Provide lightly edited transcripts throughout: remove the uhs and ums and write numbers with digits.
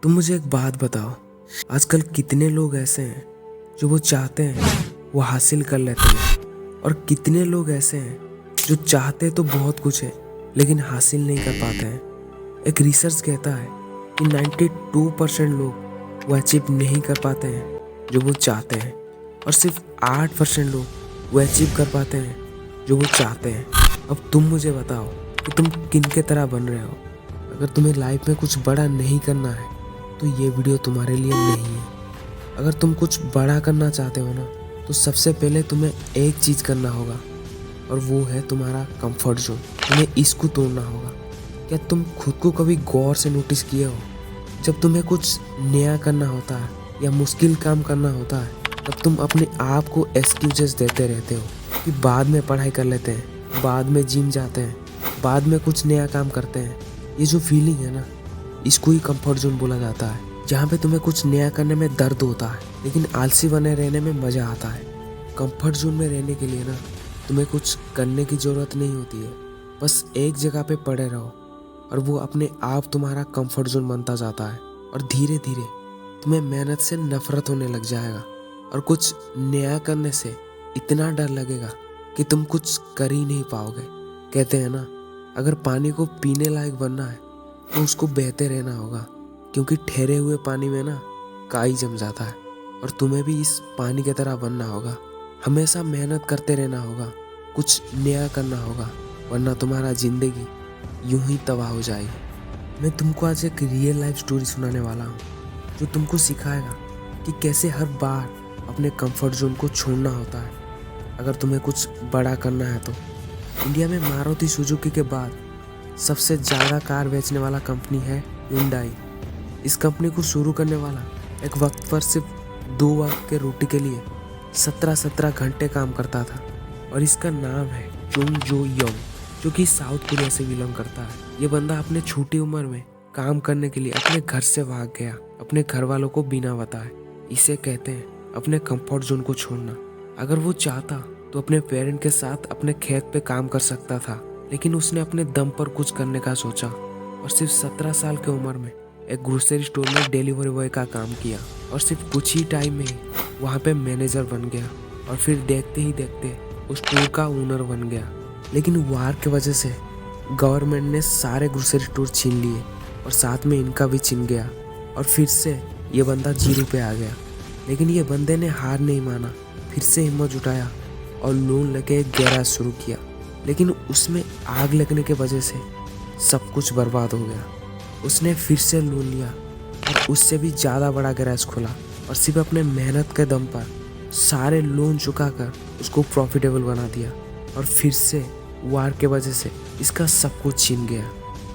तुम मुझे एक बात बताओ, आजकल कितने लोग ऐसे हैं जो वो चाहते हैं वो हासिल कर लेते हैं, और कितने लोग ऐसे हैं जो चाहते तो बहुत कुछ है लेकिन हासिल नहीं कर पाते हैं। एक रिसर्च कहता है कि 92% लोग वो अचीव नहीं कर पाते हैं जो वो चाहते हैं, और सिर्फ 8% लोग वो अचीव कर पाते हैं जो वो चाहते हैं। अब तुम मुझे बताओ कि तुम किन के तरह बन रहे हो। अगर तुम्हें लाइफ में कुछ बड़ा नहीं करना है तो ये वीडियो तुम्हारे लिए नहीं है। अगर तुम कुछ बड़ा करना चाहते हो ना, तो सबसे पहले तुम्हें एक चीज़ करना होगा, और वो है तुम्हारा कंफर्ट जोन। तुम्हें इसको तोड़ना होगा। क्या तुम खुद को कभी गौर से नोटिस किए हो, जब तुम्हें कुछ नया करना होता है या मुश्किल काम करना होता है, तब तुम अपने आप को एक्सक्यूजेस देते रहते हो कि बाद में पढ़ाई कर लेते हैं, बाद में जिम जाते हैं, बाद में कुछ नया काम करते हैं। ये जो फीलिंग है ना, इसको ही कंफर्ट जोन बोला जाता है, जहाँ पे तुम्हें कुछ नया करने में दर्द होता है लेकिन आलसी बने रहने में मज़ा आता है। कंफर्ट जोन में रहने के लिए ना तुम्हें कुछ करने की ज़रूरत नहीं होती है, बस एक जगह पे पड़े रहो और वो अपने आप तुम्हारा कंफर्ट जोन बनता जाता है। और धीरे धीरे तुम्हें मेहनत से नफरत होने लग जाएगा, और कुछ नया करने से इतना डर लगेगा कि तुम कुछ कर ही नहीं पाओगे। कहते हैं ना, अगर पानी को पीने लायक बनना है तो उसको बहते रहना होगा, क्योंकि ठहरे हुए पानी में ना काई जम जाता है। और तुम्हें भी इस पानी की तरह बनना होगा, हमेशा मेहनत करते रहना होगा, कुछ नया करना होगा, वरना तुम्हारा जिंदगी यूं ही तबाह हो जाएगी। मैं तुमको आज एक रियल लाइफ स्टोरी सुनाने वाला हूँ, जो तुमको सिखाएगा कि कैसे हर बार अपने कंफर्ट जोन को छोड़ना होता है अगर तुम्हें कुछ बड़ा करना है तो। इंडिया में मारुति सुजुकी के बाद सबसे ज़्यादा कार बेचने वाला कंपनी है Hyundai। इस कंपनी को शुरू करने वाला एक वक्त पर सिर्फ 2 वक्त के रोटी के लिए 17 घंटे काम करता था, और इसका नाम है चोंग जो योंग, जो कि साउथ कोरिया से बिलोंग करता है। ये बंदा अपने छोटी उम्र में काम करने के लिए अपने घर से भाग गया, अपने घर वालों को बिना बताए। इसे कहते हैं अपने कंफर्ट जोन को छोड़ना। अगर वो चाहता तो अपने पेरेंट के साथ अपने खेत पे काम कर सकता था, लेकिन उसने अपने दम पर कुछ करने का सोचा, और सिर्फ 17 साल की उम्र में एक ग्रोसरी स्टोर में डिलीवरी बॉय का काम किया, और सिर्फ कुछ ही टाइम में ही वहाँ पे मैनेजर बन गया, और फिर देखते ही देखते उस स्टोर का ओनर बन गया। लेकिन वार की वजह से गवर्नमेंट ने सारे ग्रोसरी स्टोर छीन लिए, और साथ में इनका भी छीन गया, और फिर से ये बंदा 0 पे आ गया। लेकिन ये बंदे ने हार नहीं माना, फिर से हिम्मत जुटाया और लोन लेके एक गैराज शुरू किया। लेकिन उसमें आग लगने के वजह से सब कुछ बर्बाद हो गया। उसने फिर से लोन लिया और उससे भी ज़्यादा बड़ा गैराज खोला, और सिर्फ अपने मेहनत के दम पर सारे लोन चुकाकर उसको प्रॉफिटेबल बना दिया, और फिर से वार के वजह से इसका सब कुछ छीन गया।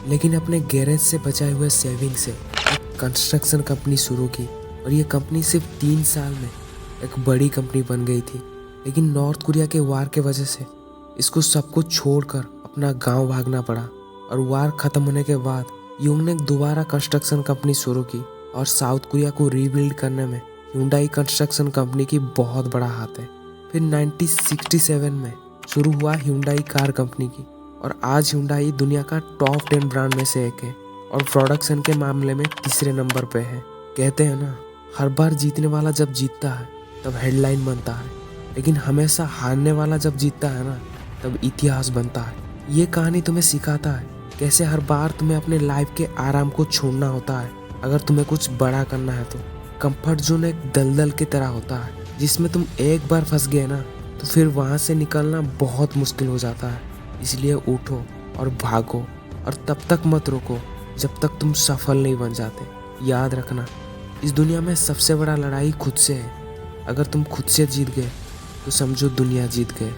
लेकिन अपने गैरेज से बचाए हुए सेविंग से एक कंस्ट्रक्शन कंपनी शुरू की, और ये कंपनी सिर्फ 3 साल में एक बड़ी कंपनी बन गई थी। लेकिन नॉर्थ कोरिया के वार के वजह से इसको सब कुछ छोड़कर अपना गांव भागना पड़ा, और वार खत्म होने के बाद योंग ने दोबारा कंस्ट्रक्शन कंपनी शुरू की, और साउथ कोरिया को रीबिल्ड करने में Hyundai कंस्ट्रक्शन कंपनी की बहुत बड़ा हाथ है। फिर 1967 में शुरू हुआ Hyundai कार कंपनी की, और आज Hyundai दुनिया का टॉप 10 ब्रांड में से एक है, और प्रोडक्शन के मामले में तीसरे नंबर पे है। कहते हैं ना, हर बार जीतने वाला जब जीतता है तब हेडलाइन बनता है, लेकिन हमेशा हारने वाला जब जीतता है ना, तब इतिहास बनता है। ये कहानी तुम्हें सिखाता है कैसे हर बार तुम्हें अपने लाइफ के आराम को छोड़ना होता है अगर तुम्हें कुछ बड़ा करना है तो। कंफर्ट जोन एक दलदल की तरह होता है, जिसमें तुम एक बार फंस गए ना, तो फिर वहाँ से निकलना बहुत मुश्किल हो जाता है। इसलिए उठो और भागो, और तब तक मत रुको जब तक तुम सफल नहीं बन जाते। याद रखना, इस दुनिया में सबसे बड़ा लड़ाई खुद से है। अगर तुम खुद से जीत गए तो समझो दुनिया जीत गए।